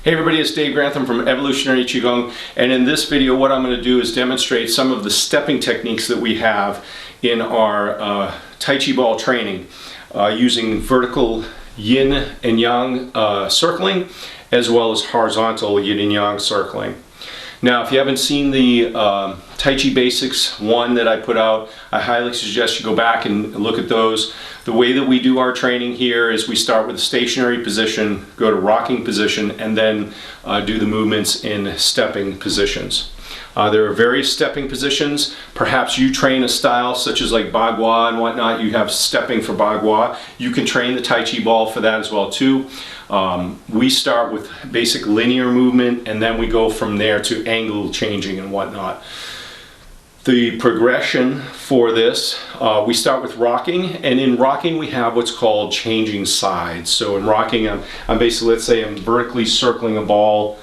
Hey everybody, it's Dave Grantham from Evolutionary Qigong, and in this video what I'm going to do is demonstrate some of the stepping techniques that we have in our Tai Chi ball training using vertical yin and yang circling as well as horizontal yin and yang circling. Now, if you haven't seen the Tai Chi Basics 1 that I put out, I highly suggest you go back and look at those. The way that we do our training here is we start with a stationary position, go to rocking position, and then do the movements in stepping positions. There are various stepping positions. Perhaps you train a style such as like Bagua and whatnot. You have stepping for Bagua. You can train the Tai Chi ball for that as well too. We start with basic linear movement and then we go from there to angle changing and whatnot. The progression for this, we start with rocking, and in rocking we have what's called changing sides. So in rocking I'm basically, let's say I'm vertically circling a ball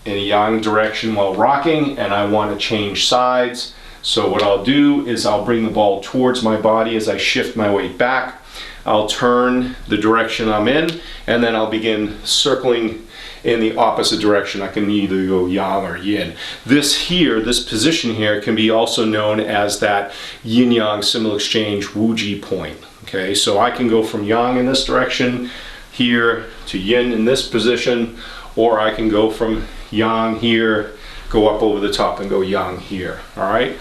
in a yang direction while rocking, and I want to change sides. So what I'll do is I'll bring the ball towards my body as I shift my weight back. I'll turn the direction I'm in, and then I'll begin circling in the opposite direction. I can either go yang or yin. This position here can be also known as that yin-yang symbol exchange Wuji point. Okay, so I can go from yang in this direction here to yin in this position, or I can go from yang here, go up over the top and go yang here. All right.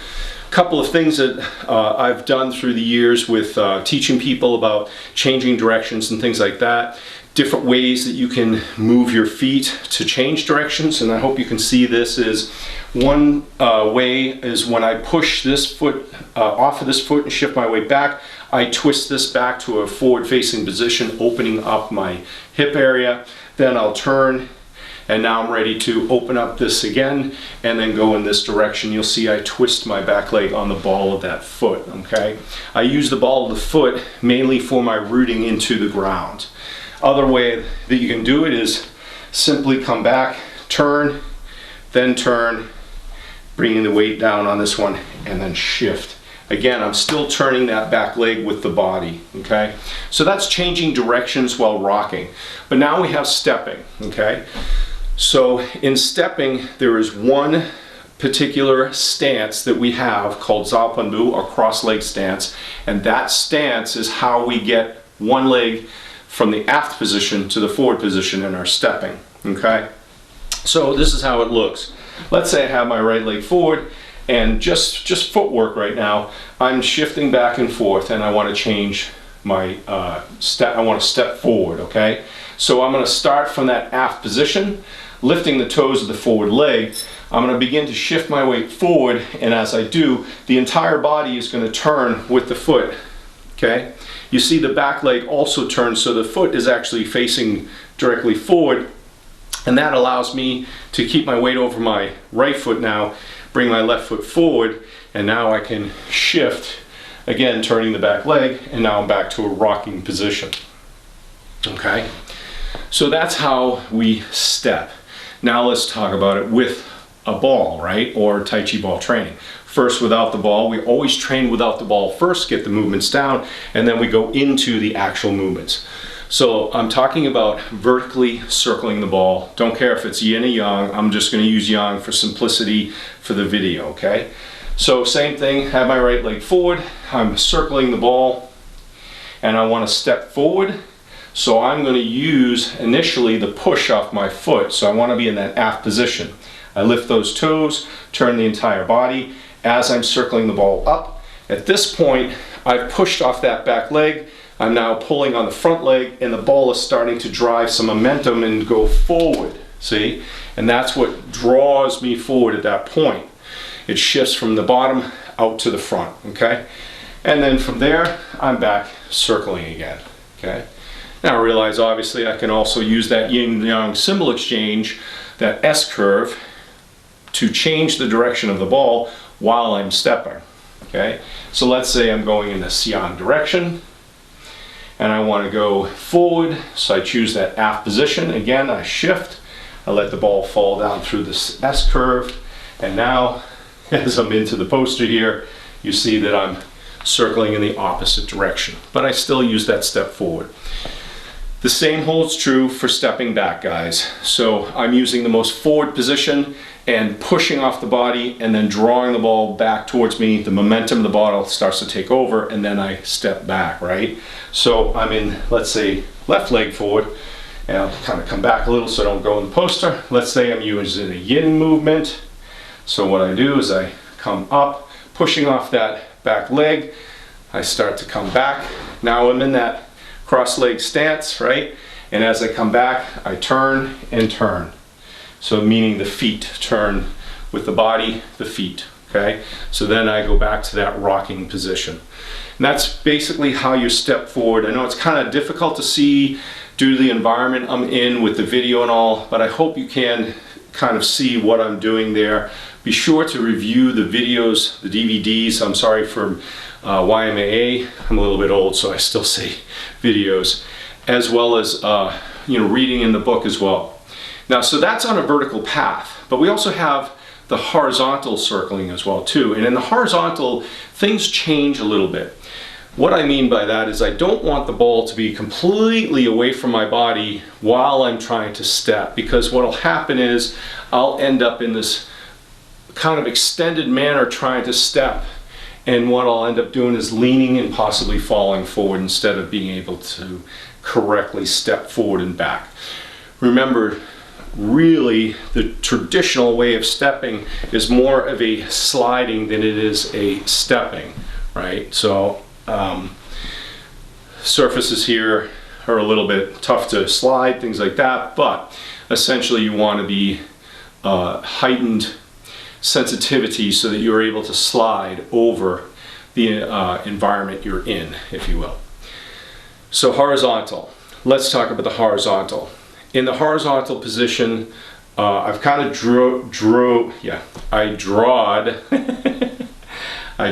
Couple of things that I've done through the years with teaching people about changing directions and things like that. Different ways that you can move your feet to change directions, and I hope you can see this is one way is when I push this foot off of this foot and shift my weight back, I twist this back to a forward facing position, opening up my hip area. Then I'll turn, and now I'm ready to open up this again and then go in this direction. You'll see I twist my back leg on the ball of that foot, okay? I use the ball of the foot mainly for my rooting into the ground. Other way that you can do it is simply come back, turn, bringing the weight down on this one, and then shift. Again, I'm still turning that back leg with the body, okay? So that's changing directions while rocking. But now we have stepping, okay? So in stepping, there is one particular stance that we have called Zaopanbu, or cross-leg stance, and that stance is how we get one leg from the aft position to the forward position in our stepping, okay? So this is how it looks. Let's say I have my right leg forward, and just footwork right now, I'm shifting back and forth, and I want to change my step. I want to step forward, okay? So I'm going to start from that aft position, lifting the toes of the forward leg. I'm going to begin to shift my weight forward, and as I do, the entire body is going to turn with the foot, okay? You see the back leg also turns, so the foot is actually facing directly forward, and that allows me to keep my weight over my right foot now, bring my left foot forward, and now I can shift, again turning the back leg, and now I'm back to a rocking position, okay? So that's how we step. Now let's talk about it with a ball, right? Or Tai Chi ball training. First, without the ball. We always train without the ball first, get the movements down, and then we go into the actual movements. So I'm talking about vertically circling the ball. Don't care if it's yin or yang. I'm just going to use yang for simplicity for the video, okay? So same thing, have my right leg forward. I'm circling the ball, and I want to step forward. So I'm going to use initially the push off my foot. So I want to be in that aft position. I lift those toes, turn the entire body as I'm circling the ball up. At this point, I've pushed off that back leg. I'm now pulling on the front leg, and the ball is starting to drive some momentum and go forward, see? And that's what draws me forward at that point. It shifts from the bottom out to the front, okay? And then from there, I'm back circling again, okay? Now realize obviously I can also use that yin-yang symbol exchange, that S curve, to change the direction of the ball while I'm stepping, okay? So let's say I'm going in the Xiang direction, and I want to go forward, so I choose that aft position. Again, I shift, I let the ball fall down through this S curve, and now as I'm into the poster here, you see that I'm circling in the opposite direction, but I still use that step forward. The same holds true for stepping back, guys. So I'm using the most forward position and pushing off the body and then drawing the ball back towards me. The momentum of the ball starts to take over and then I step back, right? So I'm in, let's say, left leg forward, and I'll kind of come back a little so I don't go in the poster. Let's say I'm using a yin movement. So what I do is I come up, pushing off that back leg. I start to come back. Now I'm in that cross leg stance, right? And as I come back, I turn and turn. So meaning the feet turn with the body, the feet, okay? So then I go back to that rocking position. And that's basically how you step forward. I know it's kind of difficult to see due to the environment I'm in with the video and all, but I hope you can kind of see what I'm doing there. Be sure to review the videos, the DVDs. I'm sorry for YMAA. I'm a little bit old, so I still say videos, as well as reading in the book as well. Now, so that's on a vertical path, but we also have the horizontal circling as well too. And in the horizontal, things change a little bit. What I mean by that is I don't want the ball to be completely away from my body while I'm trying to step, because what'll happen is I'll end up in this kind of extended manner trying to step, and what I'll end up doing is leaning and possibly falling forward instead of being able to correctly step forward and back. Remember, really the traditional way of stepping is more of a sliding than it is a stepping, right? So surfaces here are a little bit tough to slide, things like that, but essentially you want to be heightened sensitivity so that you're able to slide over the environment you're in, if you will. So horizontal. Let's talk about the horizontal. In the horizontal position, I've kind of I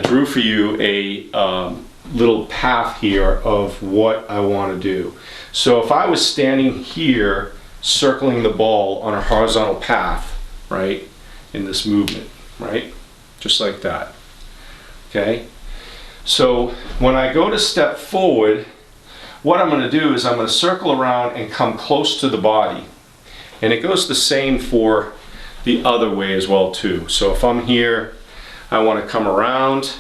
drew for you a little path here of what I want to do. So if I was standing here circling the ball on a horizontal path, right, in this movement, right, just like that, okay? So when I go to step forward, what I'm going to do is I'm going to circle around and come close to the body. And it goes the same for the other way as well too. So if I'm here, I want to come around.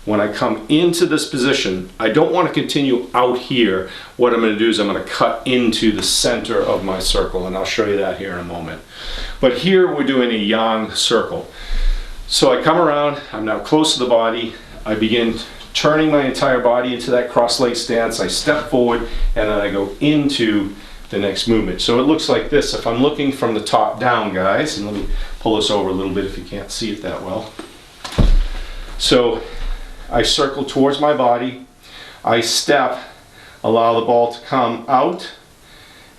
When I come into this position, I don't want to continue out here. What I'm going to do is I'm going to cut into the center of my circle, and I'll show you that here in a moment. But here we're doing a yang circle. So I come around, I'm now close to the body, I begin turning my entire body into that cross leg stance, I step forward, and then I go into the next movement. So it looks like this. If I'm looking from the top down, guys, and let me pull this over a little bit if you can't see it that well. So I circle towards my body, I step, allow the ball to come out,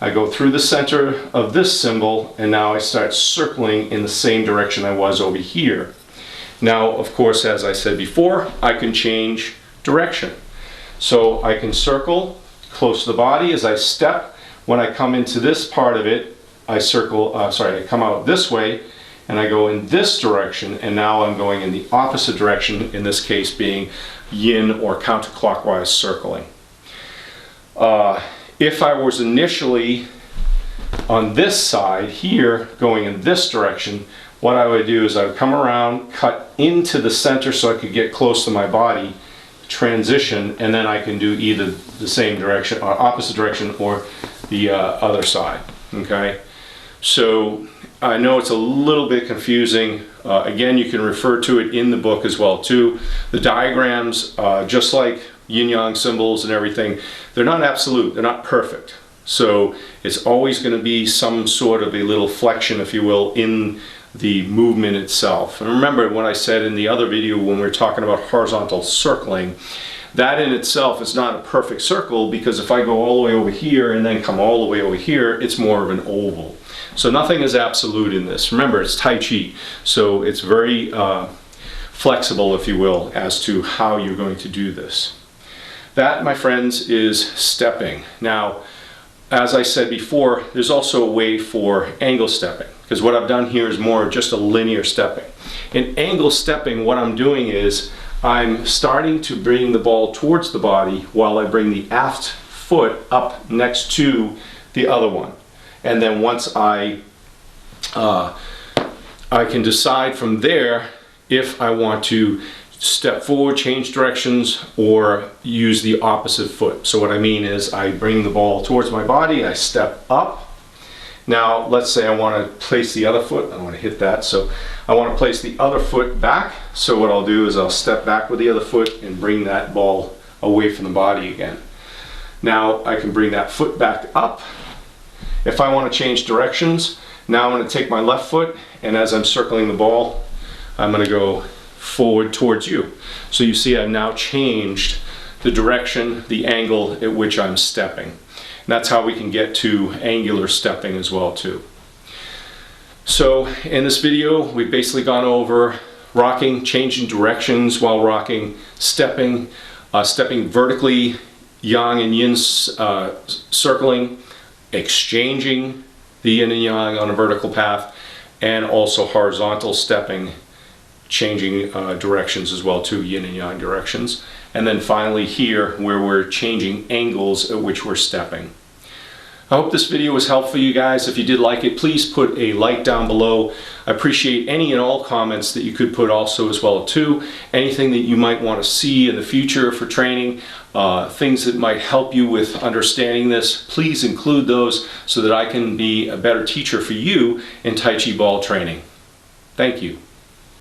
I go through the center of this symbol, and now I start circling in the same direction I was over here. Now, of course, as I said before, I can change direction. So I can circle close to the body as I step. When I come into this part of it, I come out this way, and I go in this direction, and now I'm going in the opposite direction, in this case being yin or counterclockwise circling. If I was initially on this side here, going in this direction, what I would do is I would come around, cut into the center so I could get close to my body, transition, and then I can do either the same direction or opposite direction or the other side, okay? So I know it's a little bit confusing. Again, you can refer to it in the book as well too. The diagrams, just like yin-yang symbols and everything, they're not absolute, they're not perfect. So it's always going to be some sort of a little flexion, if you will, in the movement itself. And remember what I said in the other video when we were talking about horizontal circling, that in itself is not a perfect circle, because if I go all the way over here and then come all the way over here, it's more of an oval. So nothing is absolute in this. Remember, it's Tai Chi, so it's very flexible, if you will, as to how you're going to do this. That, my friends, is stepping. Now, as I said before, there's also a way for angle stepping, because what I've done here is more just a linear stepping. In angle stepping, what I'm doing is I'm starting to bring the ball towards the body while I bring the aft foot up next to the other one. And then once I can decide from there if I want to step forward, change directions, or use the opposite foot. So what I mean is I bring the ball towards my body, I step up. Now let's say I want to place the other foot, I want to hit that, so I want to place the other foot back. So what I'll do is I'll step back with the other foot and bring that ball away from the body again. Now I can bring that foot back up. If I want to change directions, now I'm going to take my left foot, and as I'm circling the ball, I'm going to go forward towards you. So you see I've now changed the direction, the angle at which I'm stepping. And that's how we can get to angular stepping as well too. So in this video, we've basically gone over rocking, changing directions while rocking, stepping, stepping vertically, yang and yin circling, exchanging the yin and yang on a vertical path, and also horizontal stepping, changing directions as well too, yin and yang directions. And then finally here where we're changing angles at which we're stepping. I hope this video was helpful for you guys. If you did like it, please put a like down below. I appreciate any and all comments that you could put also as well too. Anything that you might want to see in the future for training, things that might help you with understanding this, please include those so that I can be a better teacher for you in Tai Chi ball training. Thank you.